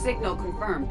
Signal confirmed.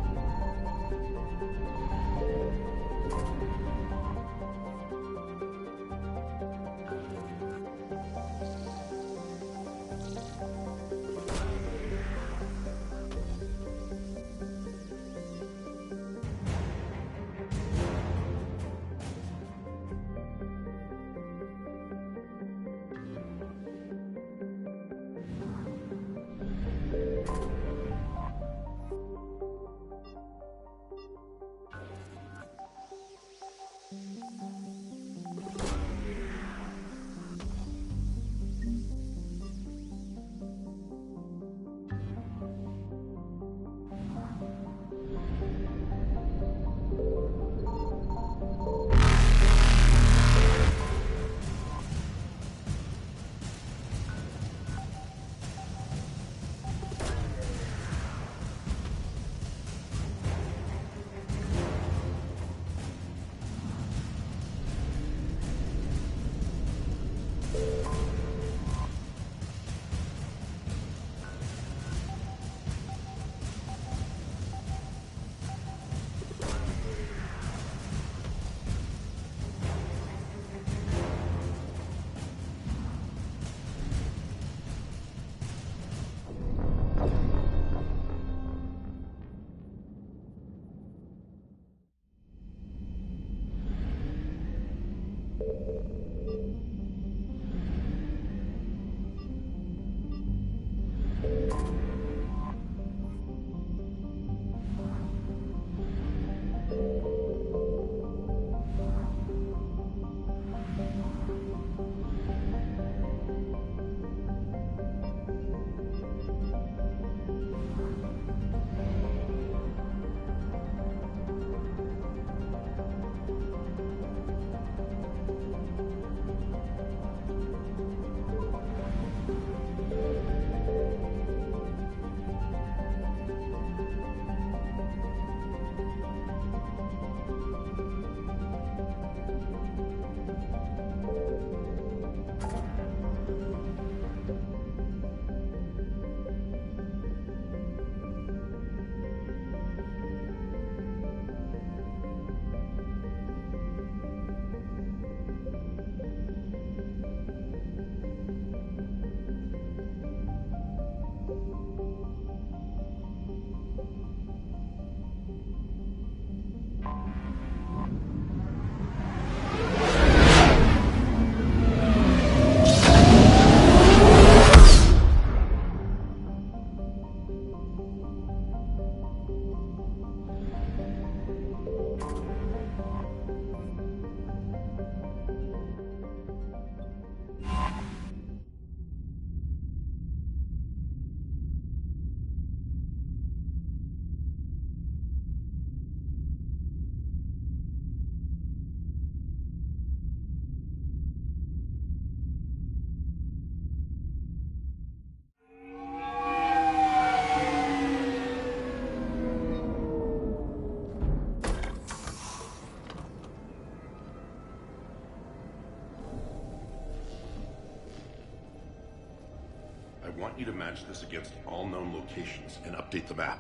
you to match this against all known locations and update the map.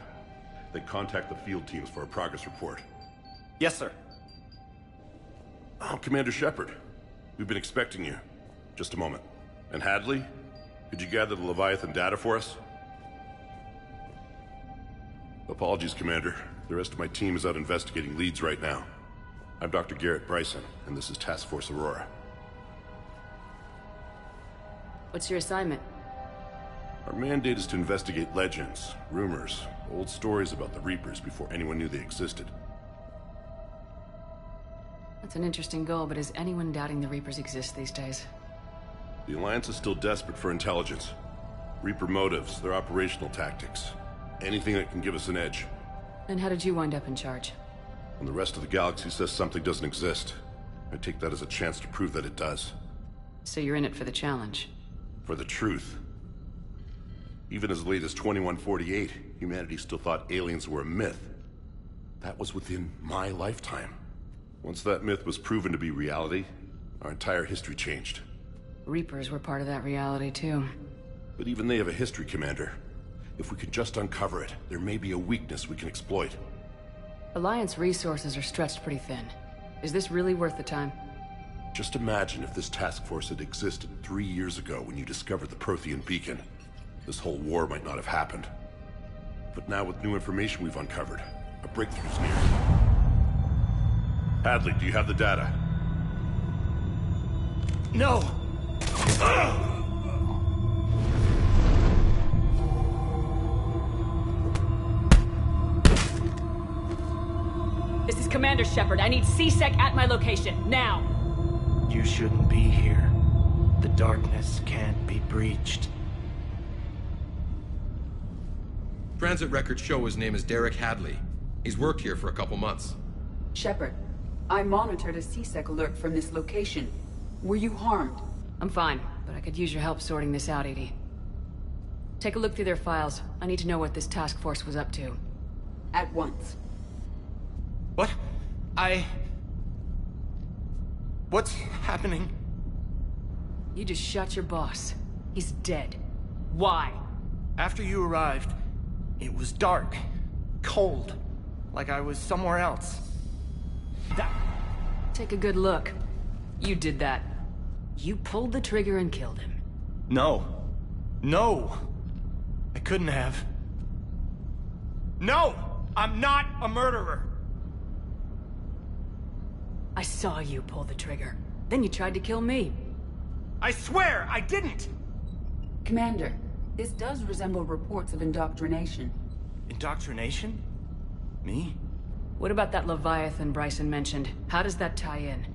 Then contact the field teams for a progress report. Yes, sir. Oh, Commander Shepard. We've been expecting you. Just a moment. And Hadley? Could you gather the Leviathan data for us? Apologies, Commander. The rest of my team is out investigating leads right now. I'm Dr. Garrett Bryson, and this is Task Force Aurora. What's your assignment? Our mandate is to investigate legends, rumors, old stories about the Reapers before anyone knew they existed. That's an interesting goal, but is anyone doubting the Reapers exist these days? The Alliance is still desperate for intelligence. Reaper motives, their operational tactics. Anything that can give us an edge. Then how did you wind up in charge? When the rest of the galaxy says something doesn't exist, I take that as a chance to prove that it does. So you're in it for the challenge? For the truth. Even as late as 2148, humanity still thought aliens were a myth. That was within my lifetime. Once that myth was proven to be reality, our entire history changed. Reapers were part of that reality, too. But even they have a history, Commander. If we can just uncover it, there may be a weakness we can exploit. Alliance resources are stretched pretty thin. Is this really worth the time? Just imagine if this task force had existed 3 years ago when you discovered the Prothean beacon. This whole war might not have happened. But now with new information we've uncovered, a breakthrough's near. Hadley, do you have the data? No! This is Commander Shepard. I need C-Sec at my location, now! You shouldn't be here. The darkness can't be breached. Transit records show his name is Derek Hadley. He's worked here for a couple months. Shepard, I monitored a C-Sec alert from this location. Were you harmed? I'm fine, but I could use your help sorting this out, EDI. Take a look through their files. I need to know what this task force was up to. At once. What? What's happening? You just shot your boss. He's dead. Why? After you arrived, it was dark, cold, like I was somewhere else. Take a good look. You did that. You pulled the trigger and killed him. No. No! I couldn't have. No! I'm not a murderer! I saw you pull the trigger. Then you tried to kill me. I swear I didn't! Commander, this does resemble reports of indoctrination. Indoctrination? Me? What about that Leviathan Bryson mentioned? How does that tie in?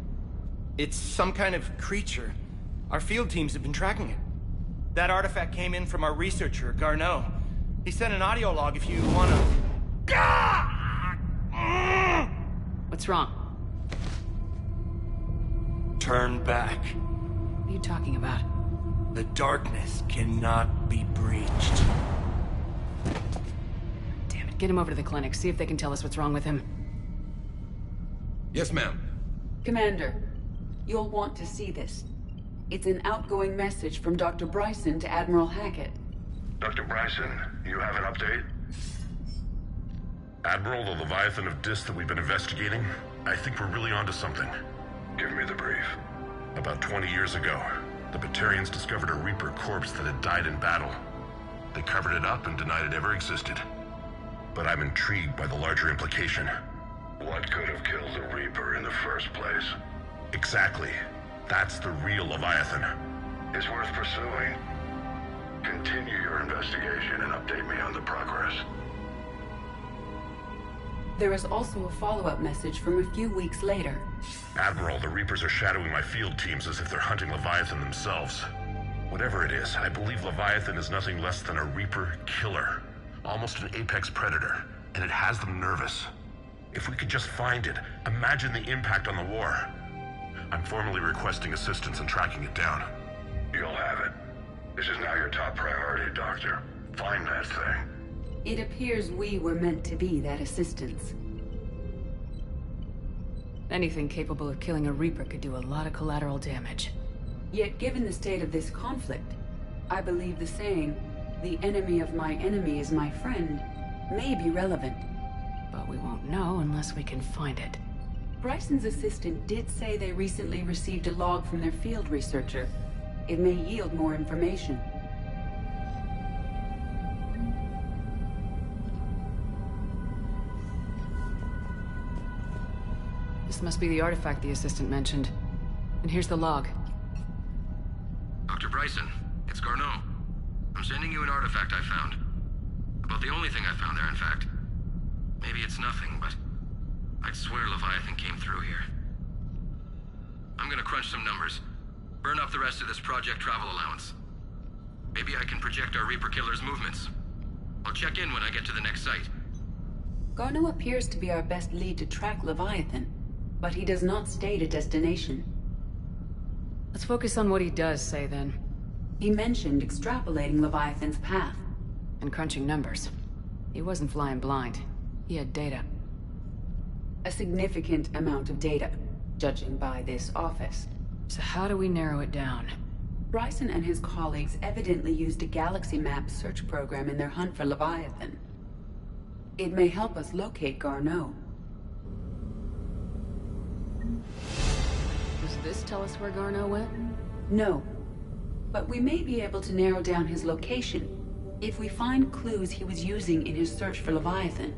It's some kind of creature. Our field teams have been tracking it. That artifact came in from our researcher, Garneau. He sent an audio log if you wanna... What's wrong? Turn back. What are you talking about? The darkness cannot be breached. Damn it, get him over to the clinic. See if they can tell us what's wrong with him. Yes, ma'am. Commander, you'll want to see this. It's an outgoing message from Dr. Bryson to Admiral Hackett. Dr. Bryson, you have an update? Admiral, the Leviathan of Dis that we've been investigating, I think we're really onto something. Give me the brief. About 20 years ago, the Batarians discovered a Reaper corpse that had died in battle. They covered it up and denied it ever existed. But I'm intrigued by the larger implication. What could have killed the Reaper in the first place? Exactly. That's the real Leviathan. It's worth pursuing. Continue your investigation and update me on the progress. There is also a follow-up message from a few weeks later. Admiral, the Reapers are shadowing my field teams as if they're hunting Leviathan themselves. Whatever it is, I believe Leviathan is nothing less than a Reaper killer. Almost an apex predator, and it has them nervous. If we could just find it, imagine the impact on the war. I'm formally requesting assistance in tracking it down. You'll have it. This is now your top priority, Doctor. Find that thing. It appears we were meant to be that assistance. Anything capable of killing a Reaper could do a lot of collateral damage. Yet given the state of this conflict, I believe the saying, the enemy of my enemy is my friend may be relevant. But we won't know unless we can find it. Bryson's assistant did say they recently received a log from their field researcher. It may yield more information. This must be the artifact the assistant mentioned. And here's the log. Dr. Bryson, it's Garneau. I'm sending you an artifact I found. About the only thing I found there, in fact. Maybe it's nothing, but I'd swear Leviathan came through here. I'm gonna crunch some numbers. Burn up the rest of this project travel allowance. Maybe I can project our Reaper Killer's movements. I'll check in when I get to the next site. Garneau appears to be our best lead to track Leviathan, but he does not state a destination. Let's focus on what he does say, then. He mentioned extrapolating Leviathan's path. And crunching numbers. He wasn't flying blind. He had data. A significant amount of data, judging by this office. So how do we narrow it down? Bryson and his colleagues evidently used a galaxy map search program in their hunt for Leviathan. It may help us locate Garneau. Does this tell us where Garneau went? No. But we may be able to narrow down his location if we find clues he was using in his search for Leviathan.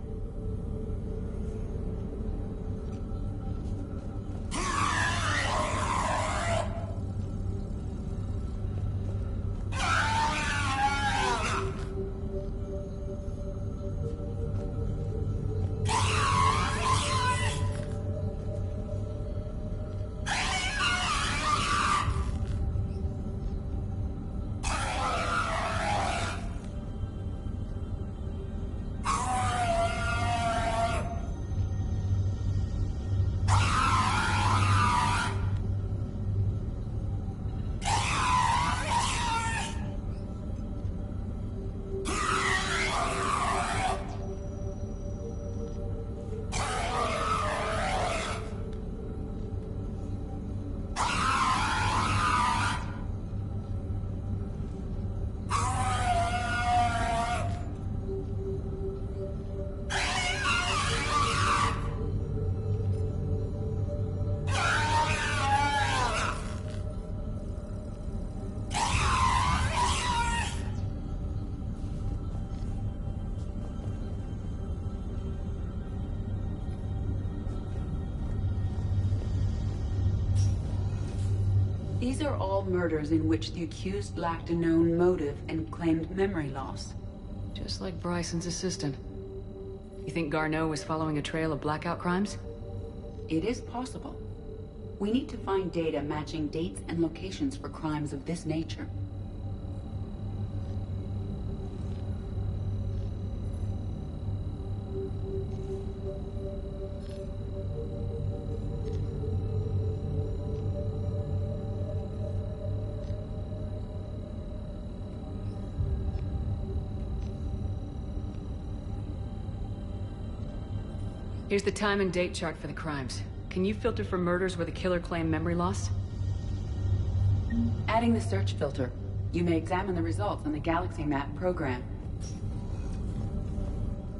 These are all murders in which the accused lacked a known motive and claimed memory loss. Just like Bryson's assistant. You think Garneau was following a trail of blackout crimes? It is possible. We need to find data matching dates and locations for crimes of this nature. Here's the time and date chart for the crimes. Can you filter for murders where the killer claimed memory loss? Adding the search filter, you may examine the results on the Galaxy Map program.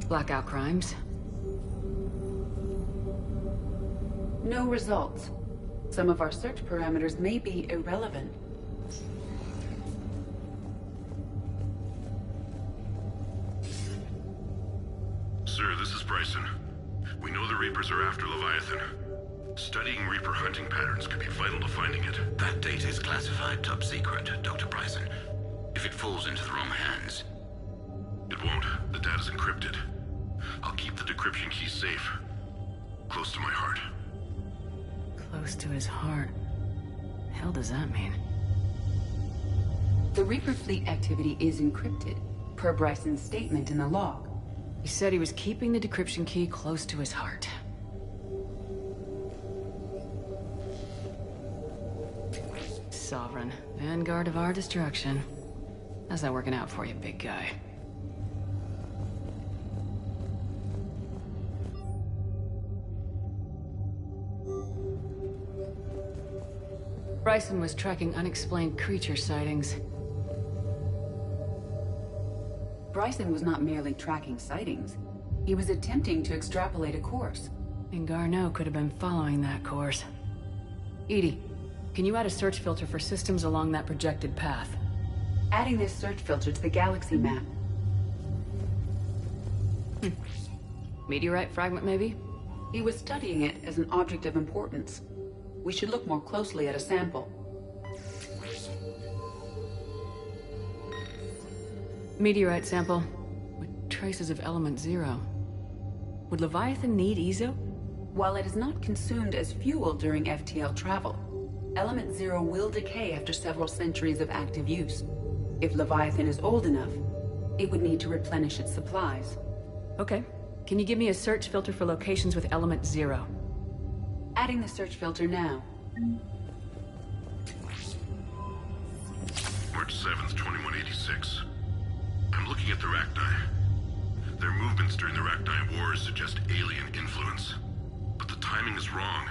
Blackout crimes. No results. Some of our search parameters may be irrelevant. Sir, this is Bryson. We know the Reapers are after Leviathan. Studying Reaper hunting patterns could be vital to finding it. That data is classified top secret, Dr. Bryson. If it falls into the wrong hands... It won't. The data's encrypted. I'll keep the decryption key safe. Close to my heart. Close to his heart. The hell does that mean? The Reaper fleet activity is encrypted, per Bryson's statement in the log. He said he was keeping the decryption key close to his heart. Sovereign, vanguard of our destruction. How's that working out for you, big guy? Bryson was tracking unexplained creature sightings. Bryson was not merely tracking sightings. He was attempting to extrapolate a course. And Garneau could have been following that course. EDI, can you add a search filter for systems along that projected path? Adding this search filter to the galaxy map. Meteorite fragment, maybe? He was studying it as an object of importance. We should look more closely at a sample. Meteorite sample with traces of element zero. Would Leviathan need Ezo? While it is not consumed as fuel during FTL travel, element zero will decay after several centuries of active use. If Leviathan is old enough, it would need to replenish its supplies. Okay. Can you give me a search filter for locations with element zero? Adding the search filter now. March 7th, 2186. I'm looking at the Rachni. Their movements during the Rachni Wars suggest alien influence. But the timing is wrong.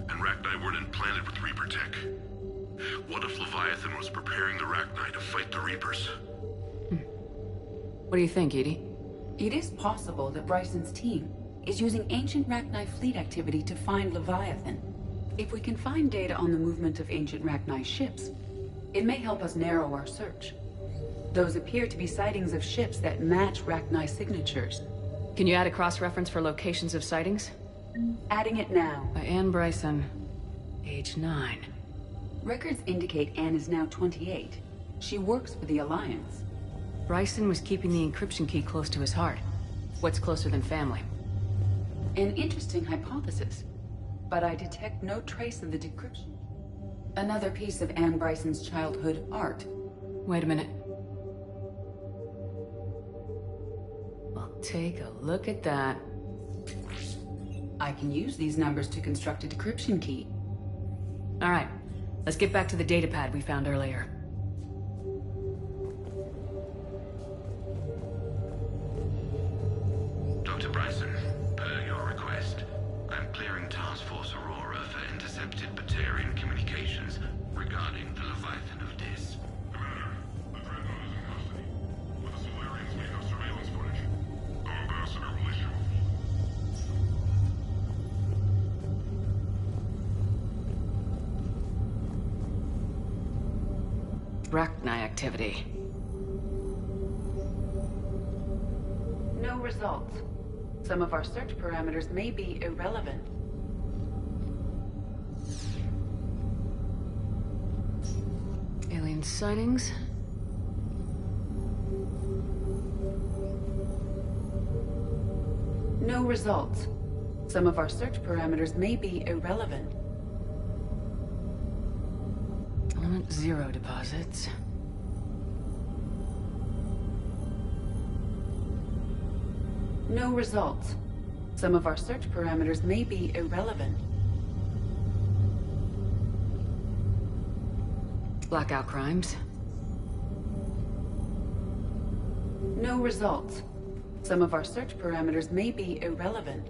And Rachni weren't implanted with Reaper tech. What if Leviathan was preparing the Rachni to fight the Reapers? What do you think, EDI? It is possible that Bryson's team is using ancient Rachni fleet activity to find Leviathan. If we can find data on the movement of ancient Rachni ships, it may help us narrow our search. Those appear to be sightings of ships that match Rachni signatures. Can you add a cross-reference for locations of sightings? Adding it now. By Anne Bryson, age 9. Records indicate Anne is now 28. She works for the Alliance. Bryson was keeping the encryption key close to his heart. What's closer than family? An interesting hypothesis, but I detect no trace of the decryption. Another piece of Anne Bryson's childhood art. Wait a minute. Well, take a look at that. I can use these numbers to construct a decryption key. All right, let's get back to the datapad we found earlier. Dr. Bryson, per your request, I'm clearing Task Force Aurora for intercepted Batarian communications regarding the Leviathan of Dis. Commander, the Dreadnought is in custody. But the Solarians may have surveillance footage. Our ambassador will issue. Rachni activity. No results. Some of our search parameters may be irrelevant. Alien sightings. No results. Some of our search parameters may be irrelevant. Element zero deposits. No results. Some of our search parameters may be irrelevant. Blackout crimes. No results. Some of our search parameters may be irrelevant.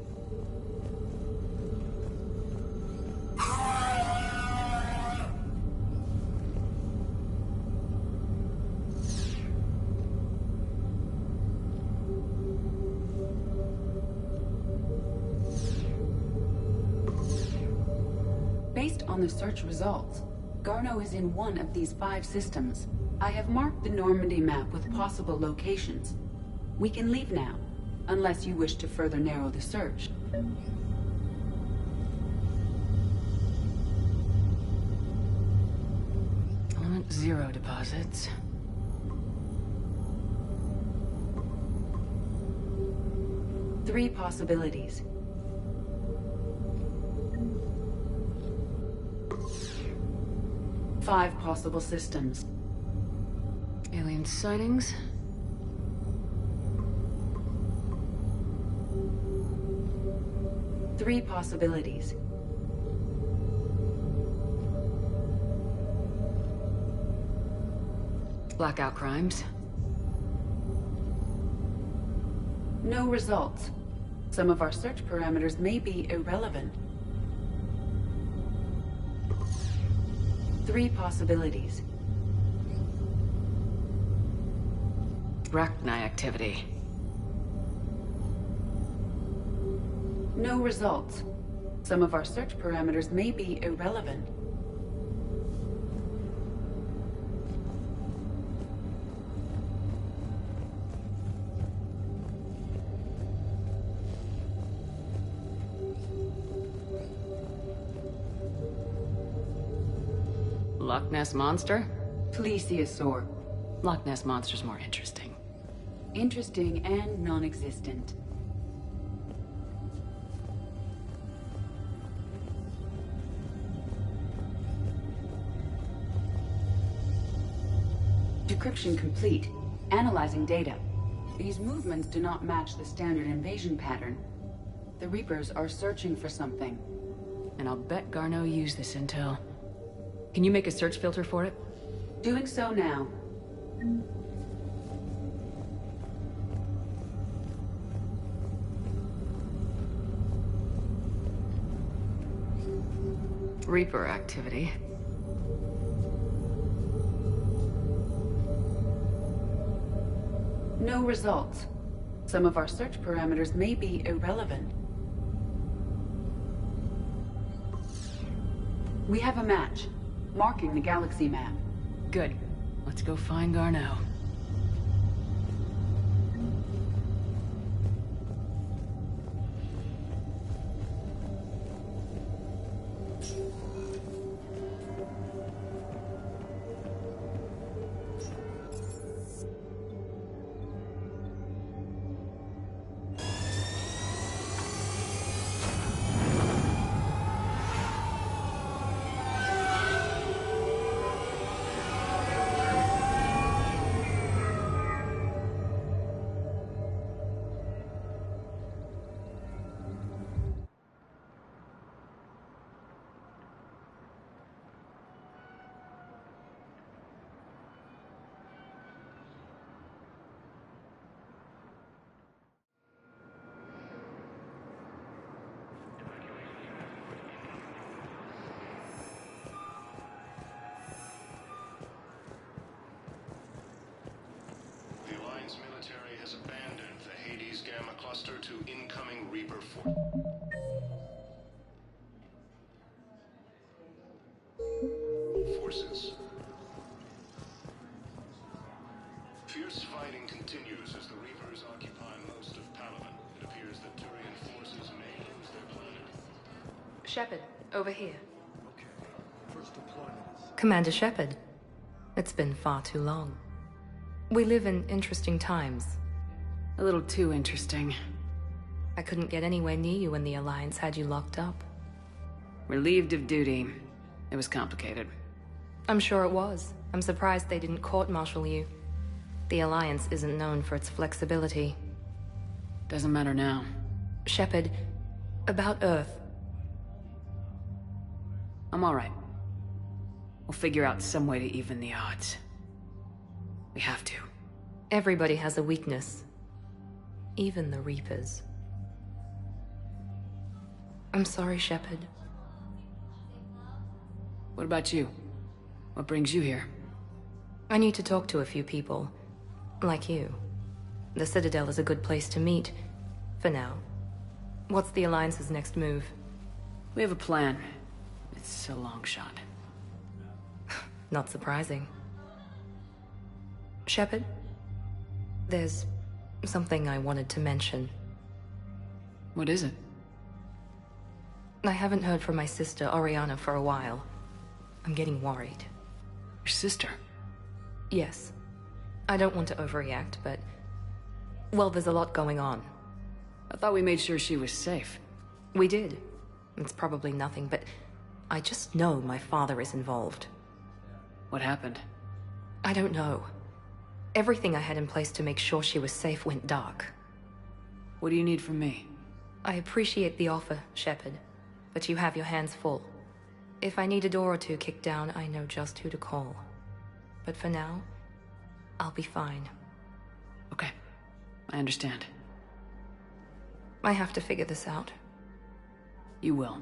Based on the search results, Garneau is in one of these 5 systems. I have marked the Normandy map with possible locations. We can leave now, unless you wish to further narrow the search. Element zero deposits. Three possibilities. Five possible systems. Alien sightings. Three possibilities. Blackout crimes. No results. Some of our search parameters may be irrelevant. Three possibilities. Rachni activity. No results. Some of our search parameters may be irrelevant. Loch Ness Monster? Plesiosaur. Loch Ness Monster's more interesting. Interesting and non-existent. Decryption complete. Analyzing data. These movements do not match the standard invasion pattern. The Reapers are searching for something. And I'll bet Garneau used this intel. Can you make a search filter for it? Doing so now. Reaper activity. No results. Some of our search parameters may be irrelevant. We have a match, marking the galaxy map. Good. Let's go find Garneau. Military has abandoned the Hades Gamma Cluster to incoming Reaper forces. Fierce fighting continues as the Reapers occupy most of Palaven. It appears that Turian forces may lose their planet. Shepard, over here. Okay. First deployment. Commander Shepard. It's been far too long. We live in interesting times. A little too interesting. I couldn't get anywhere near you when the Alliance had you locked up. Relieved of duty. It was complicated. I'm sure it was. I'm surprised they didn't court-martial you. The Alliance isn't known for its flexibility. Doesn't matter now. Shepard, about Earth. I'm alright. We'll figure out some way to even the odds. We have to. Everybody has a weakness. Even the Reapers. I'm sorry, Shepard. What about you? What brings you here? I need to talk to a few people. Like you. The Citadel is a good place to meet. For now. What's the Alliance's next move? We have a plan. It's a long shot. Not surprising. Shepard? There's something I wanted to mention. What is it? I haven't heard from my sister, Oriana, for a while. I'm getting worried. Your sister? Yes. I don't want to overreact, but... well, there's a lot going on. I thought we made sure she was safe. We did. It's probably nothing, but... I just know my father is involved. What happened? I don't know. Everything I had in place to make sure she was safe went dark. What do you need from me? I appreciate the offer, Shepard, but you have your hands full. If I need a door or two kicked down, I know just who to call. But for now, I'll be fine. Okay, I understand. I have to figure this out. You will.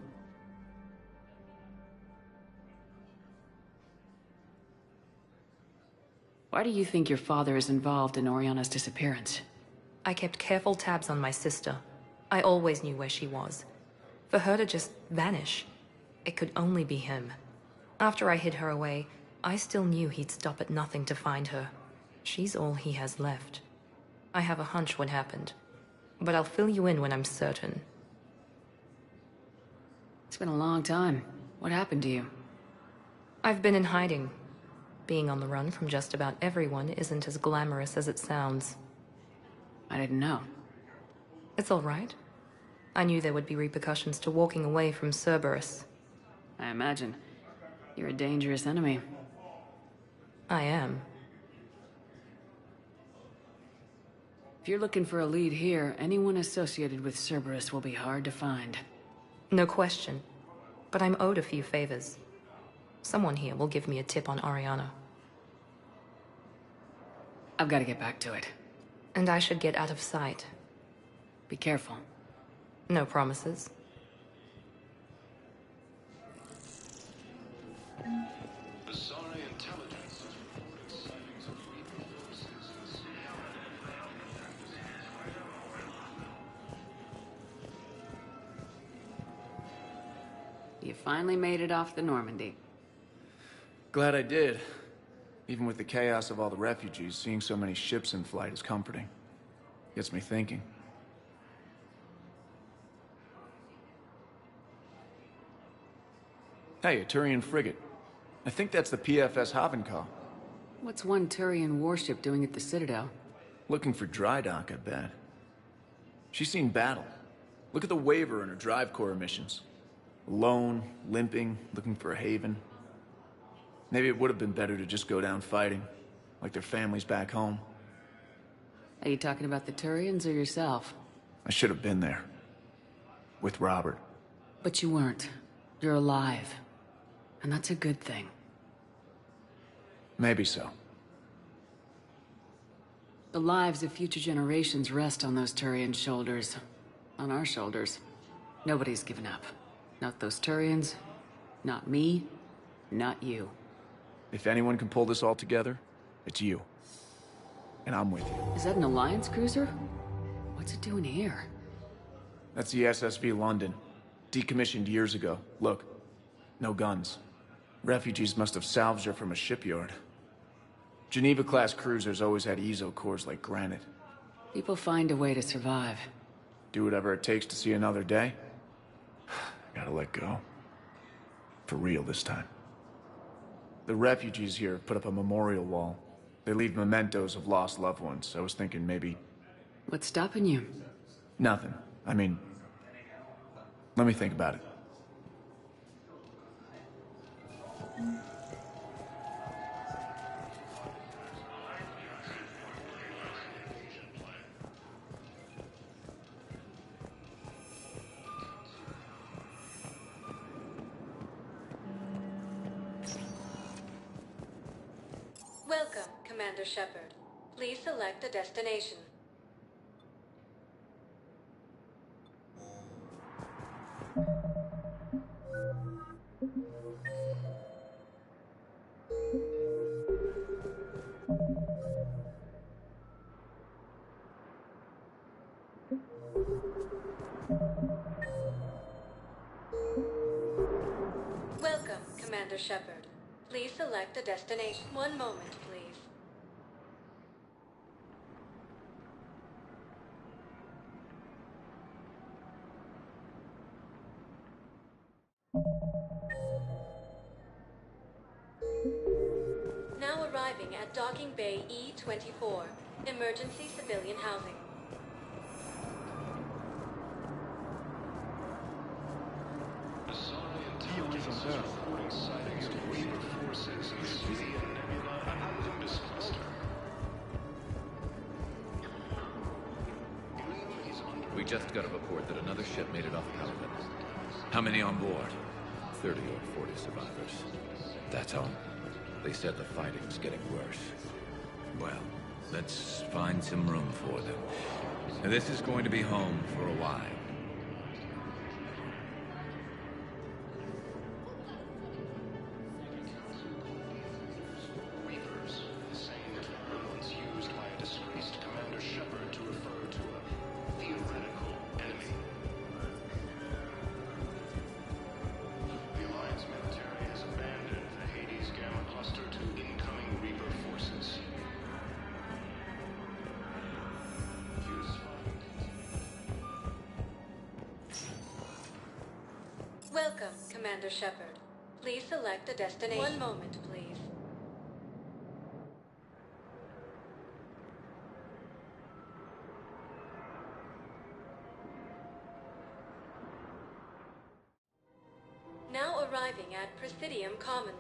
Why do you think your father is involved in Oriana's disappearance? I kept careful tabs on my sister. I always knew where she was. For her to just vanish, it could only be him. After I hid her away, I still knew he'd stop at nothing to find her. She's all he has left. I have a hunch what happened, but I'll fill you in when I'm certain. It's been a long time. What happened to you? I've been in hiding. Being on the run from just about everyone isn't as glamorous as it sounds. I didn't know. It's all right. I knew there would be repercussions to walking away from Cerberus. I imagine. You're a dangerous enemy. I am. If you're looking for a lead here, anyone associated with Cerberus will be hard to find. No question. But I'm owed a few favors. Someone here will give me a tip on Oriana. I've got to get back to it. And I should get out of sight. Be careful. No promises. Asari intelligence has reported sightings of Reaper forces in Sierra. You finally made it off the Normandy. Glad I did. Even with the chaos of all the refugees, seeing so many ships in flight is comforting. Gets me thinking. Hey, a Turian frigate. I think that's the PFS Havenkow. What's one Turian warship doing at the Citadel? Looking for dry dock, I bet. She's seen battle. Look at the Waver in her drive core missions. Alone, limping, looking for a haven. Maybe it would have been better to just go down fighting, like their families back home. Are you talking about the Turians or yourself? I should have been there. With Robert. But you weren't. You're alive. And that's a good thing. Maybe so. The lives of future generations rest on those Turian shoulders. On our shoulders. Nobody's given up. Not those Turians. Not me. Not you. If anyone can pull this all together, it's you. And I'm with you. Is that an Alliance cruiser? What's it doing here? That's the SSV London. Decommissioned years ago. Look. No guns. Refugees must have salvaged her from a shipyard. Geneva-class cruisers always had eezo cores like granite. People find a way to survive. Do whatever it takes to see another day. Gotta let go. For real this time. The refugees here have put up a memorial wall. They leave mementos of lost loved ones. I was thinking maybe... What's stopping you? Nothing. I mean... Let me think about it. Welcome, Commander Shepard. Please select a destination. Welcome, Commander Shepard. Please select a destination. One moment, please. Now arriving at Docking Bay E-24, emergency civilian housing. Asari intelligence is reporting sightings of Reaper forces in the Sylvia Nebula Nimbus cluster. We just got a report that another ship made it off Palaven. How many on board? 30 or 40 survivors. That's all. They said the fighting's getting worse. Well, let's find some room for them. Now, this is going to be home for a while. Reapers, the same Welcome, Commander Shepard. Please select a destination. One moment, please. Now arriving at Presidium Commons.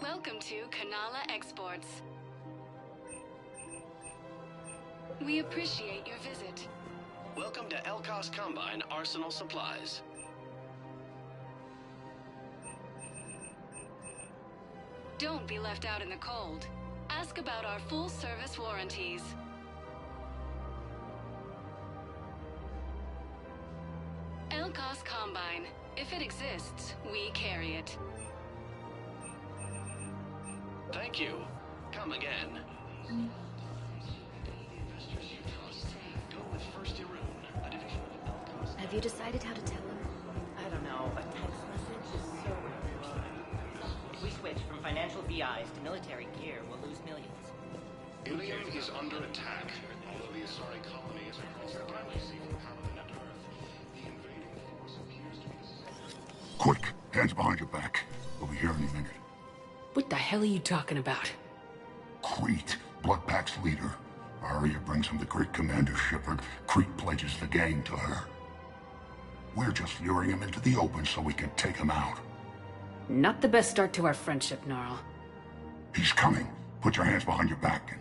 Welcome to Kanala Exports. We appreciate your visit. Welcome to Elkos Combine Arsenal Supplies. Don't be left out in the cold. Ask about our full-service warranties. Elkos Combine. If it exists, we carry it. Thank you. Come again. Have you decided how to tell him? I don't know. A text message is so weird. If we switch from financial VIs to military gear, we'll lose millions. Ilium is under attack. Although the Asari colony is across the galaxy from Paladin and Earth, the invading force appears to be... Quick! Hands behind your back. We'll be here any minute. What the hell are you talking about? Crete, Bloodpack's leader. Arya brings him to Great Commander Shepard. Crete pledges the gang to her. We're just luring him into the open so we can take him out. Not the best start to our friendship, Gnarl. He's coming. Put your hands behind your back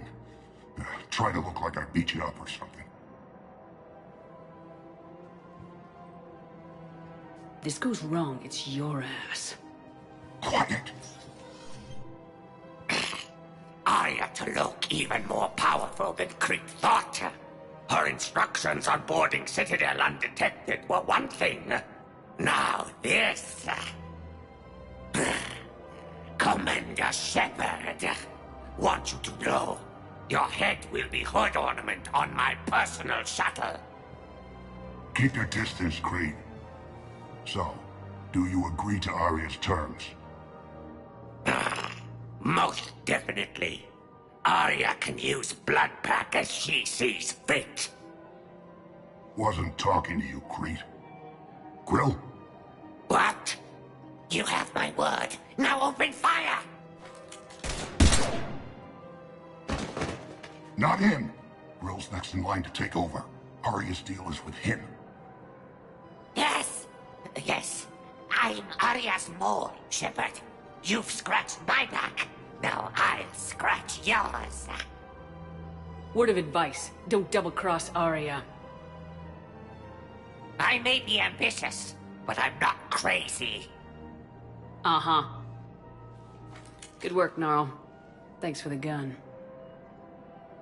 and try to look like I beat you up or something. This goes wrong, it's your ass. Quiet. Arya to look even more powerful than Crete thought. Her instructions on boarding Citadel undetected were one thing. Now this. Commander Shepard, want you to know, your head will be hood ornament on my personal shuttle. Keep your distance, Crete. So, do you agree to Arya's terms? Most definitely. Arya can use Bloodpack as she sees fit. Wasn't talking to you, Crete. Grill? What? You have my word. Now open fire! Not him. Grill's next in line to take over. Arya's deal is with him. Yes. Yes. I'm Arya's mole, Shepard. You've scratched my back. Now I'll scratch yours. Word of advice, don't double-cross Arya. I may be ambitious, but I'm not crazy. Uh-huh. Good work, Gnarl. Thanks for the gun.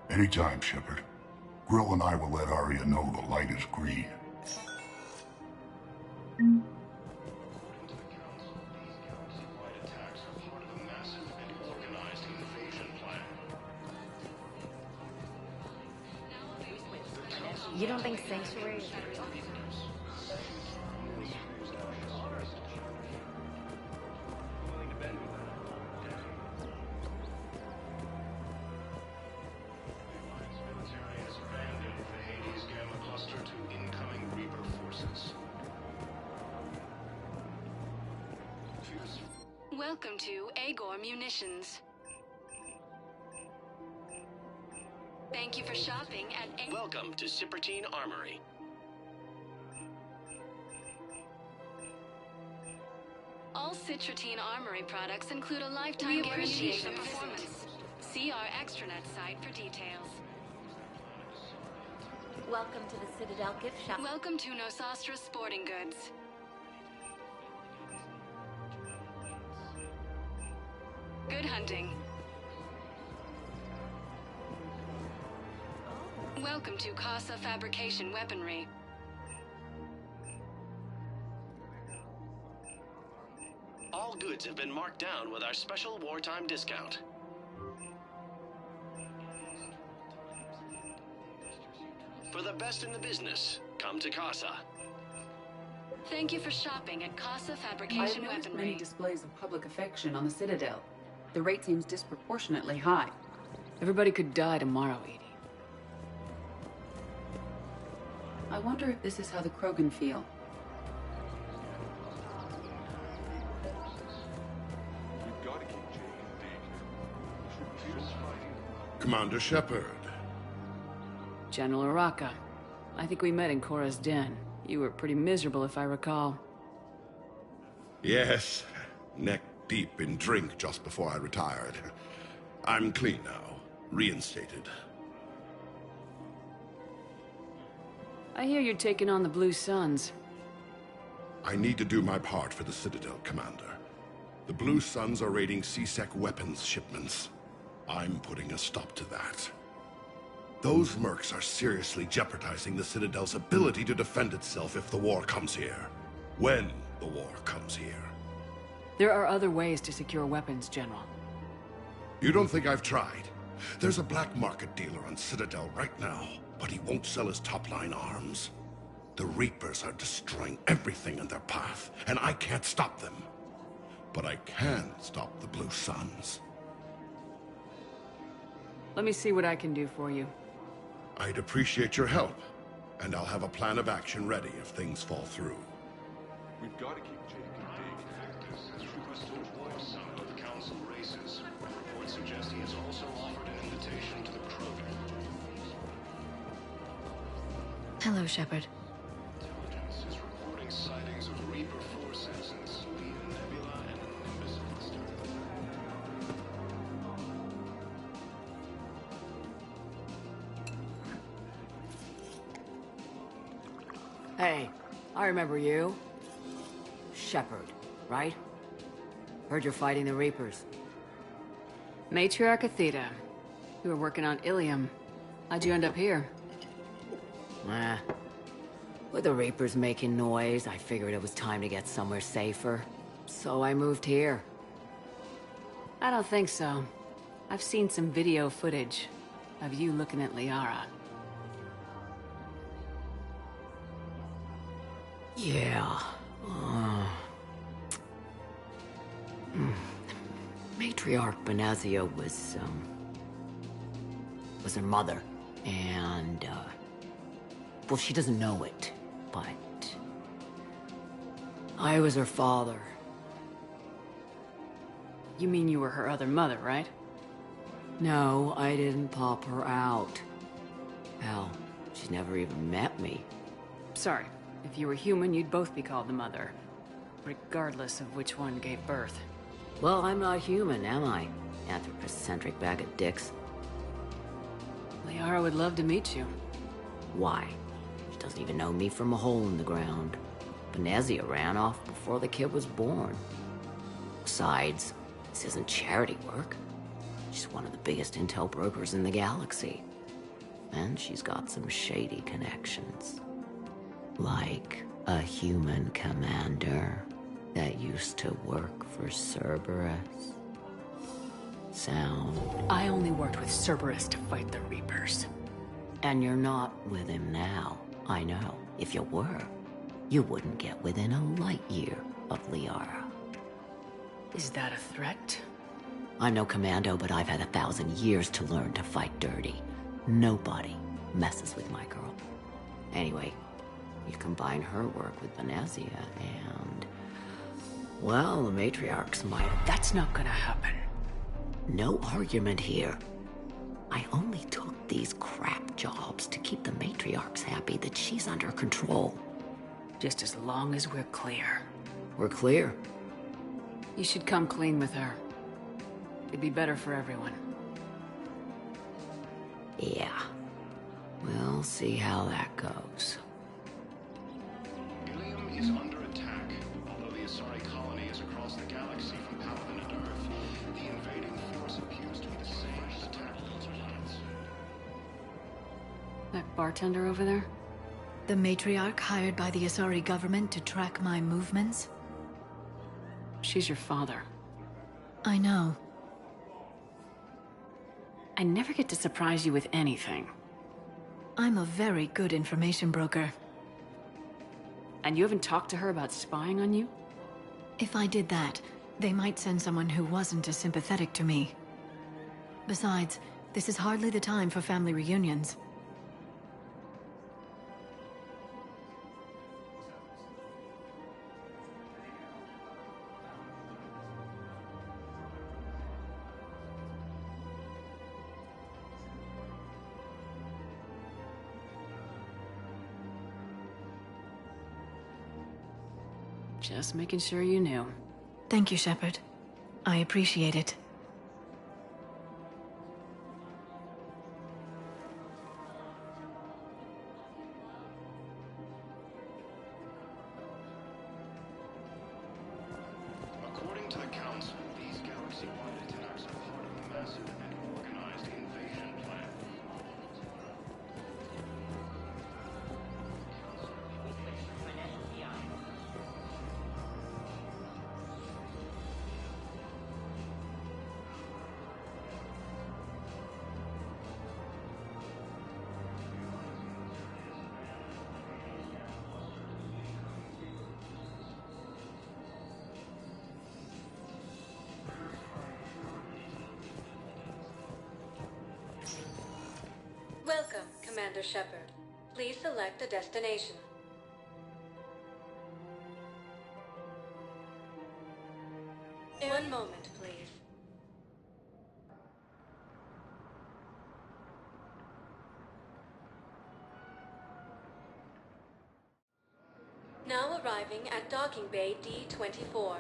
Anytime, Shepard. Grill and I will let Arya know the light is green. You don't think Sanctuary is real? Welcome to Agor Munitions. Thank you for shopping at Welcome to Cipertine Armory. All Citrotine Armory products include a lifetime guarantee for performance. See our extranet site for details. Welcome to the Citadel gift shop. Welcome to Nosastra Sporting Goods. Good hunting. Welcome to Casa Fabrication Weaponry. All goods have been marked down with our special wartime discount. For the best in the business, come to Casa. Thank you for shopping at Casa I've Fabrication noticed Weaponry. many displays of public affection on the Citadel. The rate seems disproportionately high. Everybody could die tomorrow, Edie. I wonder if this is how the Krogan feel. Commander Shepard. General Araka. I think we met in Korra's den. You were pretty miserable, if I recall. Yes, neck deep in drink just before I retired. I'm clean now, reinstated. I hear you're taking on the Blue Suns. I need to do my part for the Citadel, Commander. The Blue Suns are raiding C-Sec weapons shipments. I'm putting a stop to that. Those mercs are seriously jeopardizing the Citadel's ability to defend itself if the war comes here. When the war comes here. There are other ways to secure weapons, General. You don't think I've tried? There's a black market dealer on Citadel right now, but he won't sell his top-line arms. The Reapers are destroying everything in their path, and I can't stop them. But I can stop the Blue Suns. Let me see what I can do for you. I'd appreciate your help, and I'll have a plan of action ready if things fall through. We've got to keep Jake and Dig. Has requested more some of the council races. Reports suggest he has also offered an invitation to the Krogan. Hello, Shepard. Intelligence is reporting sightings of Reaper forces in Selene Nebula and Nimbus cluster. Hey, I remember you. Shepard, right? Heard you're fighting the Reapers. Matriarch Athena. You were working on Ilium. How'd you end up here? With the Reapers making noise, I figured it was time to get somewhere safer. So I moved here. I don't think so. I've seen some video footage of you looking at Liara. Yeah. Matriarch Benazia was her mother. And, well, she doesn't know it, but I was her father. You mean you were her other mother, right? No, I didn't pop her out. Hell, she's never even met me. Sorry. If you were human, you'd both be called the mother. Regardless of which one gave birth. Well, I'm not human, am I? Anthropocentric bag of dicks. Liara would love to meet you. Why? doesn't even know me from a hole in the ground. Venezia ran off before the kid was born. Besides, this isn't charity work. She's one of the biggest intel brokers in the galaxy. And she's got some shady connections. Like a human commander that used to work for Cerberus. Sound... I only worked with Cerberus to fight the Reapers. And you're not with him now. I know. If you were, you wouldn't get within a light year of Liara. Is that a threat? I'm no commando, but I've had 1,000 years to learn to fight dirty. Nobody messes with my girl. Anyway, you combine her work with Venezia and... well, the matriarchs might... That's not gonna happen. No argument here. I only took these crap jobs to keep the matriarchs happy that she's under control. Just as long as we're clear. We're clear. You should come clean with her. It'd be better for everyone. Yeah. We'll see how that goes. Ilium is under attack. Although the Asari colony is across the galaxy from Paladin and Earth, the invading force appears to be the same as attack planets. That bartender over there? The matriarch hired by the Asari government to track my movements? She's your father. I know. I never get to surprise you with anything. I'm a very good information broker. And you haven't talked to her about spying on you? If I did that, they might send someone who wasn't as sympathetic to me. Besides, this is hardly the time for family reunions. Just making sure you knew. Thank you, Shepard. I appreciate it. According to the Council, these galaxy-wide attacks are part of a massive and organized invasion plan. Welcome, Commander Shepard. Please select a destination. One moment, please. Now arriving at Docking Bay D-24.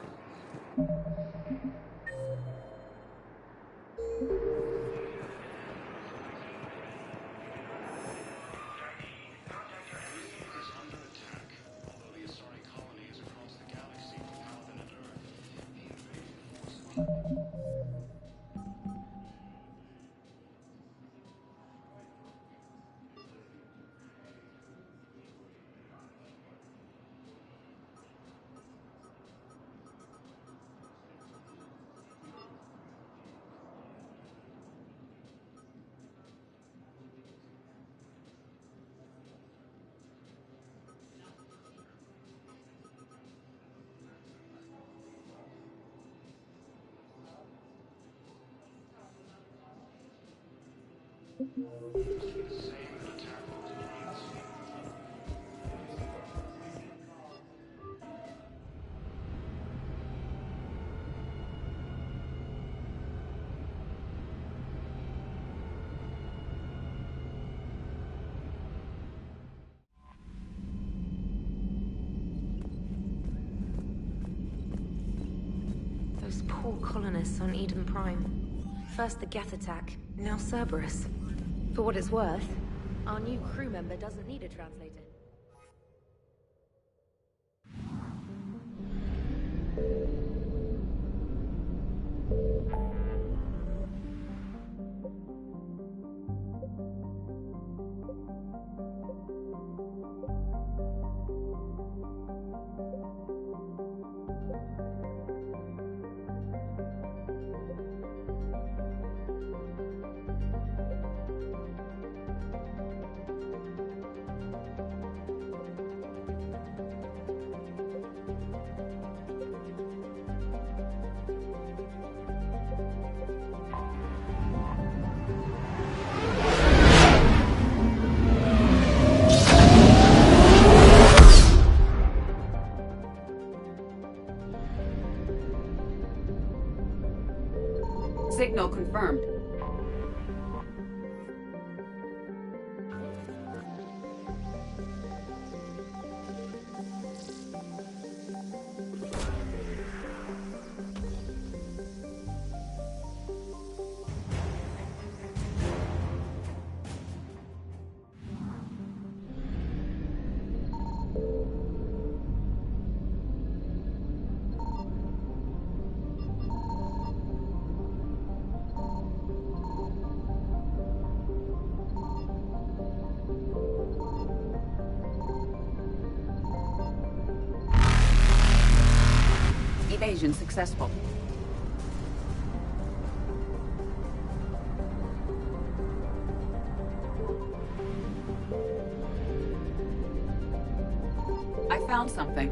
Those poor colonists on Eden Prime. First the Geth attack, now Cerberus. For what it's worth, our new crew member doesn't need a translator. Signal confirmed. Evasion successful. I found something.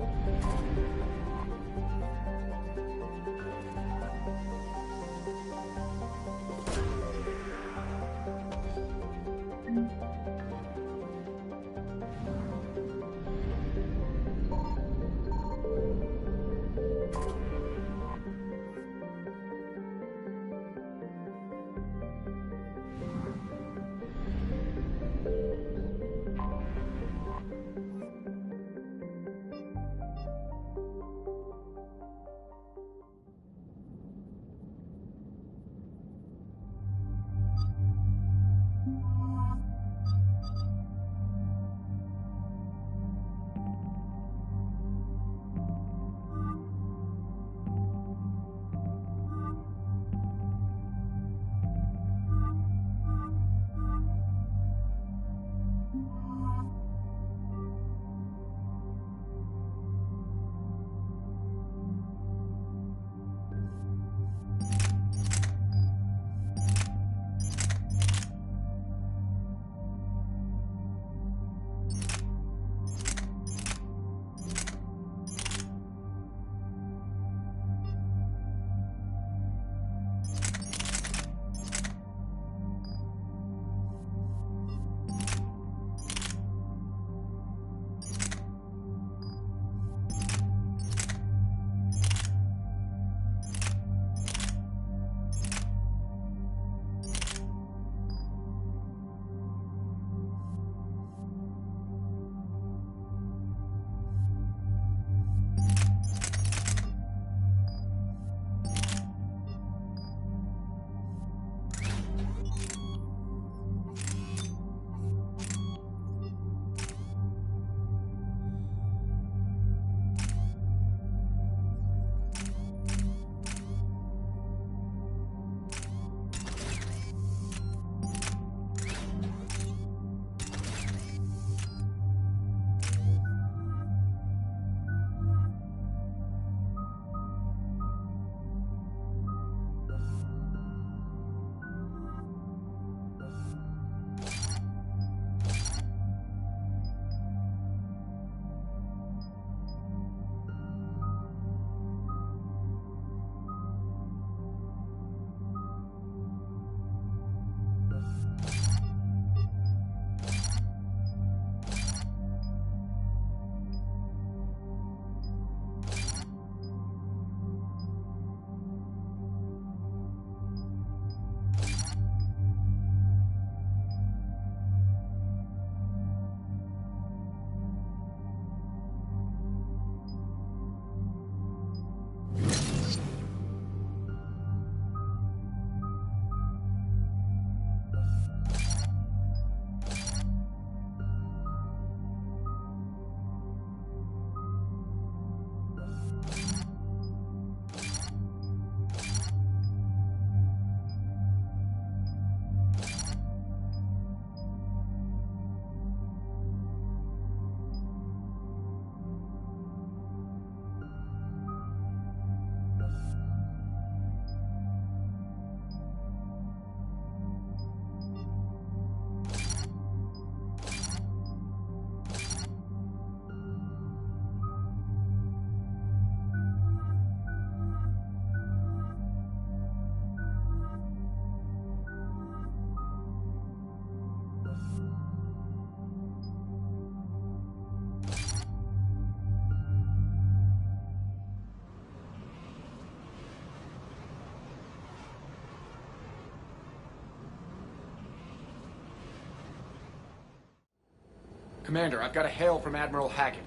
Commander, I've got a hail from Admiral Hackett.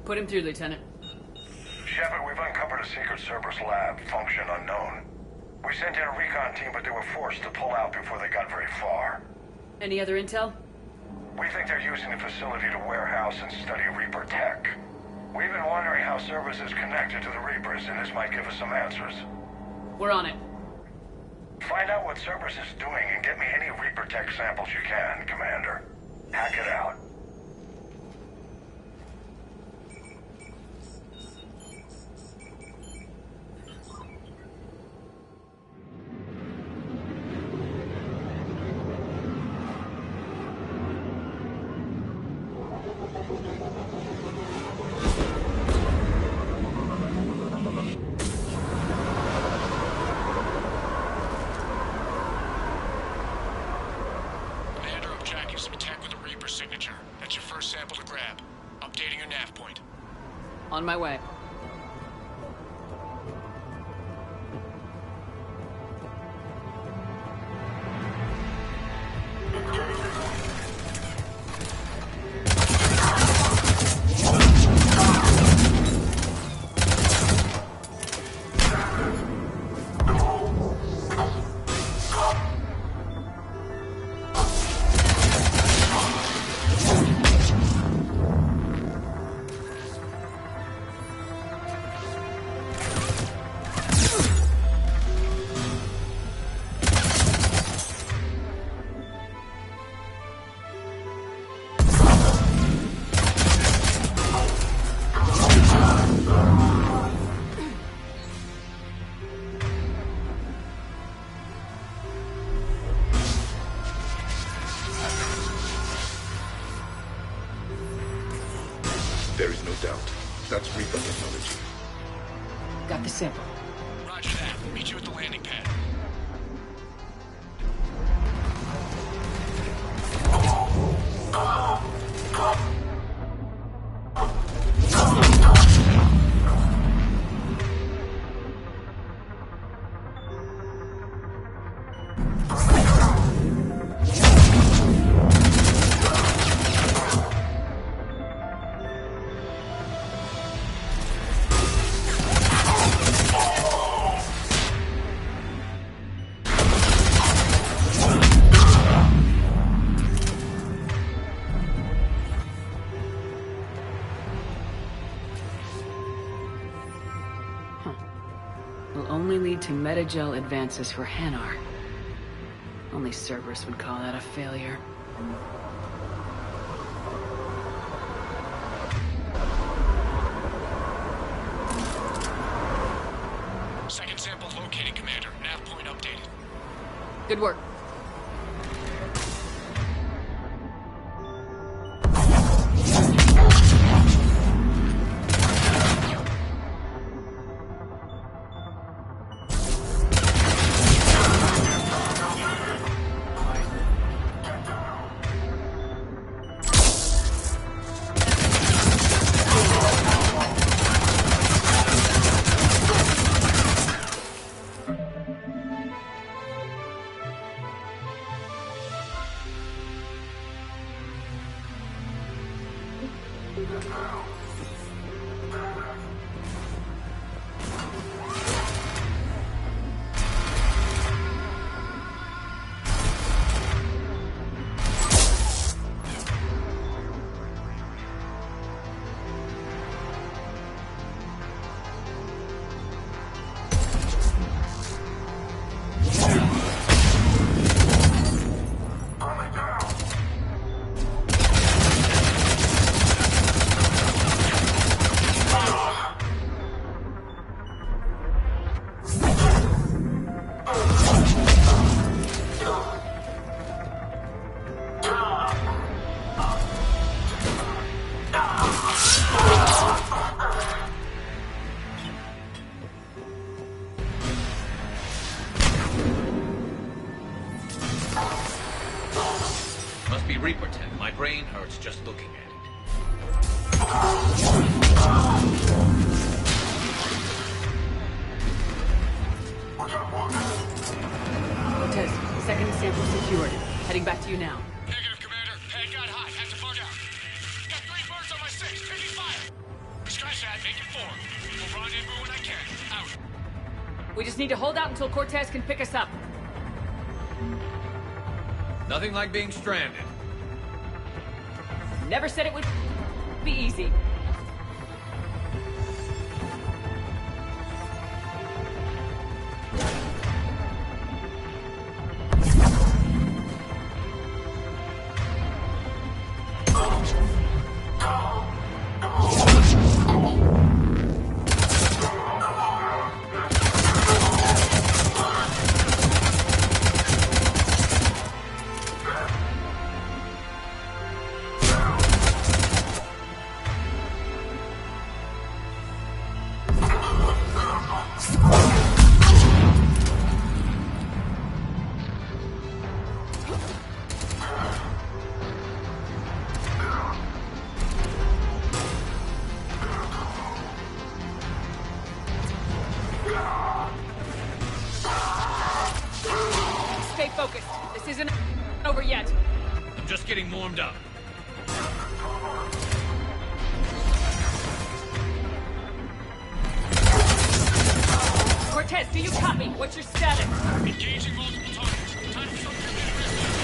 Put him through, Lieutenant. Shepard, we've uncovered a secret Cerberus lab, function unknown. We sent in a recon team, but they were forced to pull out before they got very far. Any other intel? We think they're using the facility to warehouse and study Reaper tech. We've been wondering how Cerberus is connected to the Reapers, and this might give us some answers. We're on it. Find out what Cerberus is doing and get me any Reaper tech samples you can, Commander. Hack it out. On my way. There is no doubt. That's Reaper technology. Got the sample. Roger that. Meet you at the landing pad. Will only lead to metagel advances for Hanar. Only Cerberus would call that a failure. Second sample located, Commander. Nav point updated. Good work. Must be Reaper tech. My brain hurts just looking at it. Cortez, second sample secured. Heading back to you now. Negative, Commander. We just need to hold out until Cortez can pick us up. Nothing like being stranded. Never said it would be easy. Stay focused. This isn't over yet. I'm just getting warmed up. Cortez, do you copy? What's your status? Engaging multiple targets. Time for something to get rid of.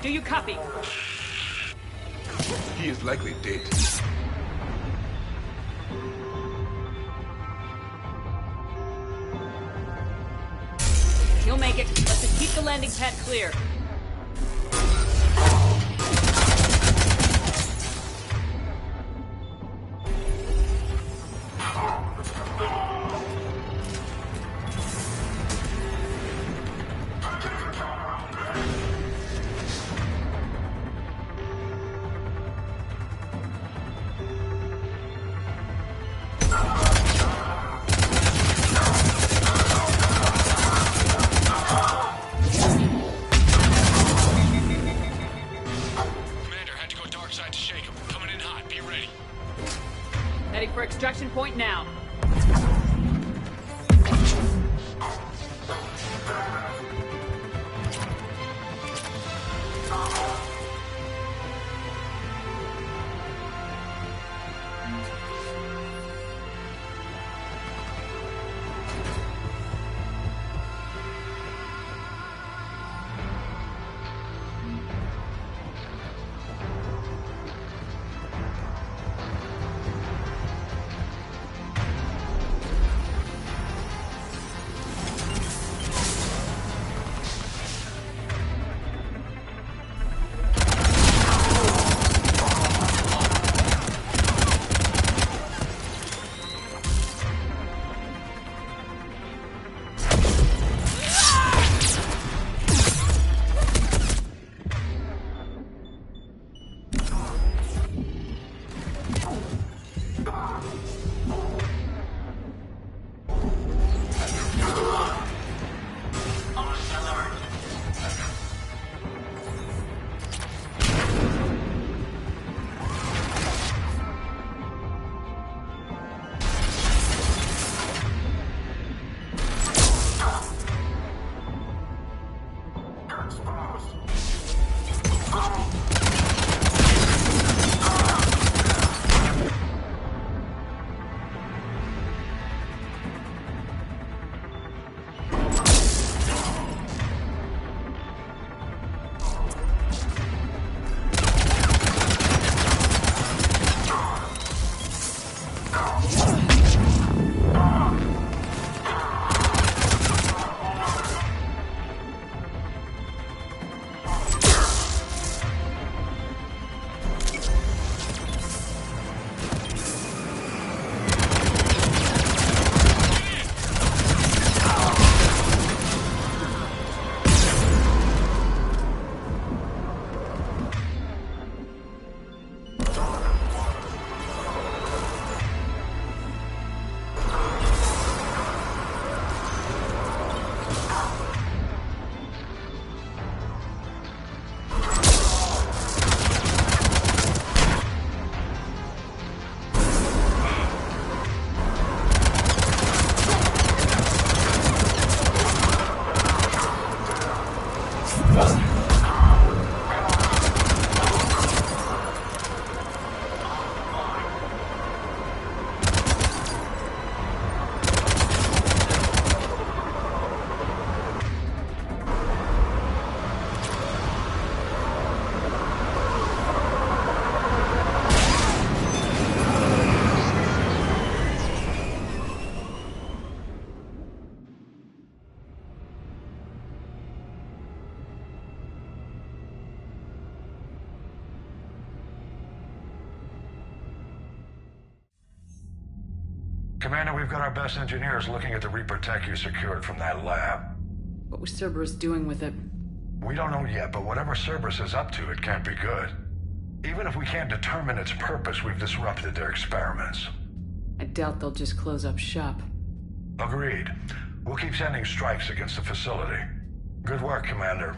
Do you copy? He is likely dead. You'll make it. Let's just keep the landing pad clear. Ready for extraction point now. Commander, we've got our best engineers looking at the Reaper tech you secured from that lab. What was Cerberus doing with it? We don't know yet, but whatever Cerberus is up to, it can't be good. Even if we can't determine its purpose, we've disrupted their experiments. I doubt they'll just close up shop. Agreed. We'll keep sending strikes against the facility. Good work, Commander.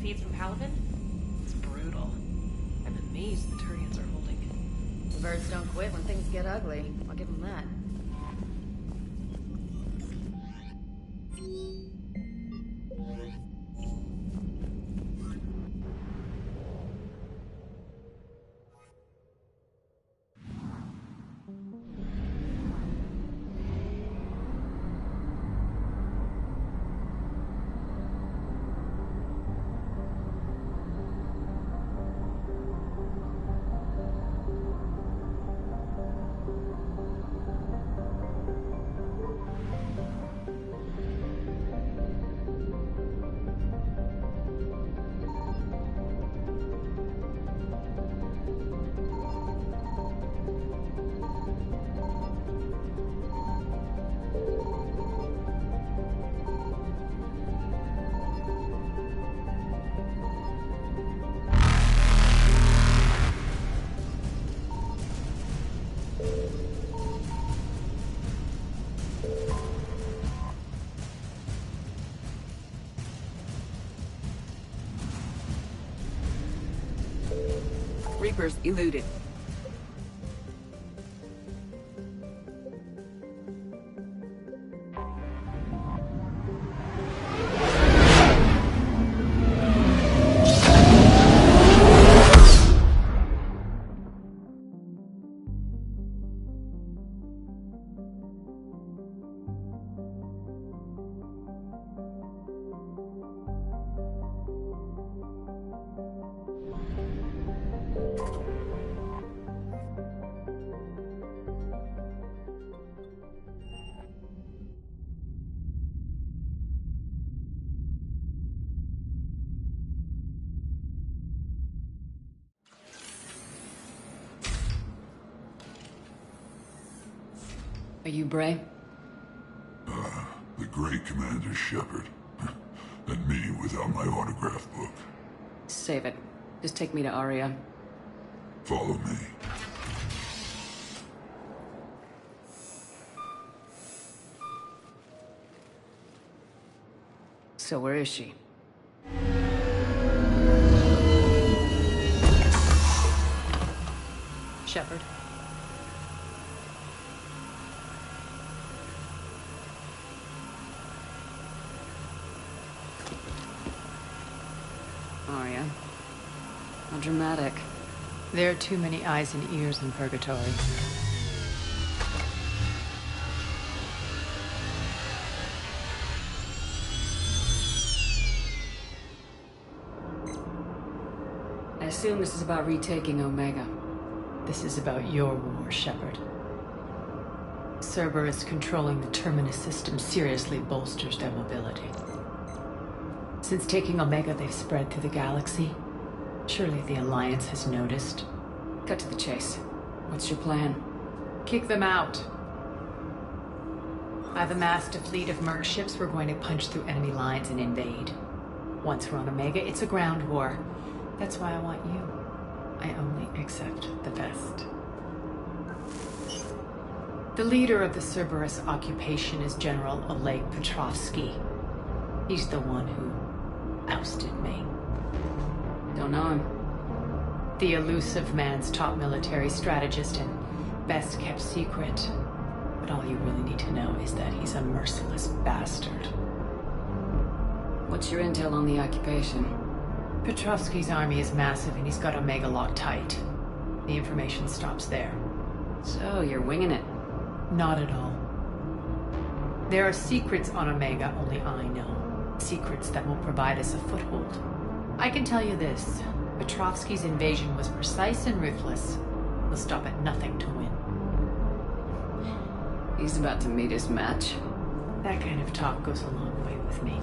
Feeds from Paladin? It's brutal. I'm amazed the Turians are holding. The birds don't quit when things get ugly. I'll give them that. Reapers eluded. Are you Bray? The great Commander Shepard. And me without my autograph book. Save it. Just take me to Aria. Follow me. So where is she? Shepard. Aria. How dramatic. There are too many eyes and ears in Purgatory. I assume this is about retaking Omega. This is about your war, Shepard. Cerberus controlling the Terminus system seriously bolsters their mobility. Since taking Omega, they've spread through the galaxy. Surely the Alliance has noticed. Cut to the chase. What's your plan? Kick them out. I've amassed a fleet of merc ships. We're going to punch through enemy lines and invade. Once we're on Omega, it's a ground war. That's why I want you. I only accept the best. The leader of the Cerberus occupation is General Oleg Petrovsky. He's the one who ousted me. Don't know him. The elusive man's top military strategist and best kept secret. But all you really need to know is that he's a merciless bastard. What's your intel on the occupation? Petrovsky's army is massive and he's got Omega locked tight. The information stops there. So, you're winging it? Not at all. There are secrets on Omega only I know. Secrets that will provide us a foothold. I can tell you this. Petrovsky's invasion was precise and ruthless. He'll stop at nothing to win. He's about to meet his match. That kind of talk goes a long way with me.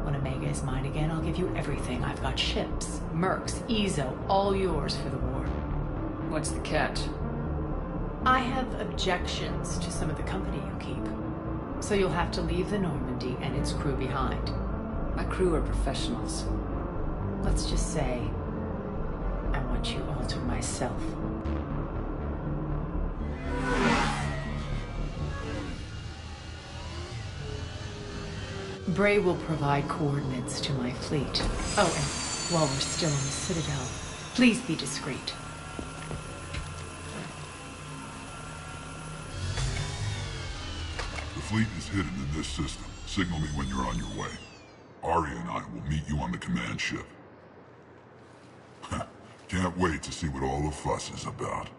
When Omega is mine again, I'll give you everything. I've got ships, mercs, Ezo, all yours for the war. What's the catch? I have objections to some of the company you keep. So you'll have to leave the Normandy and its crew behind. My crew are professionals. Let's just say, I want you all to myself. Bray will provide coordinates to my fleet. Oh, and while we're still in the Citadel, please be discreet. The fleet is hidden in this system. Signal me when you're on your way. Aria and I will meet you on the command ship. Can't wait to see what all the fuss is about.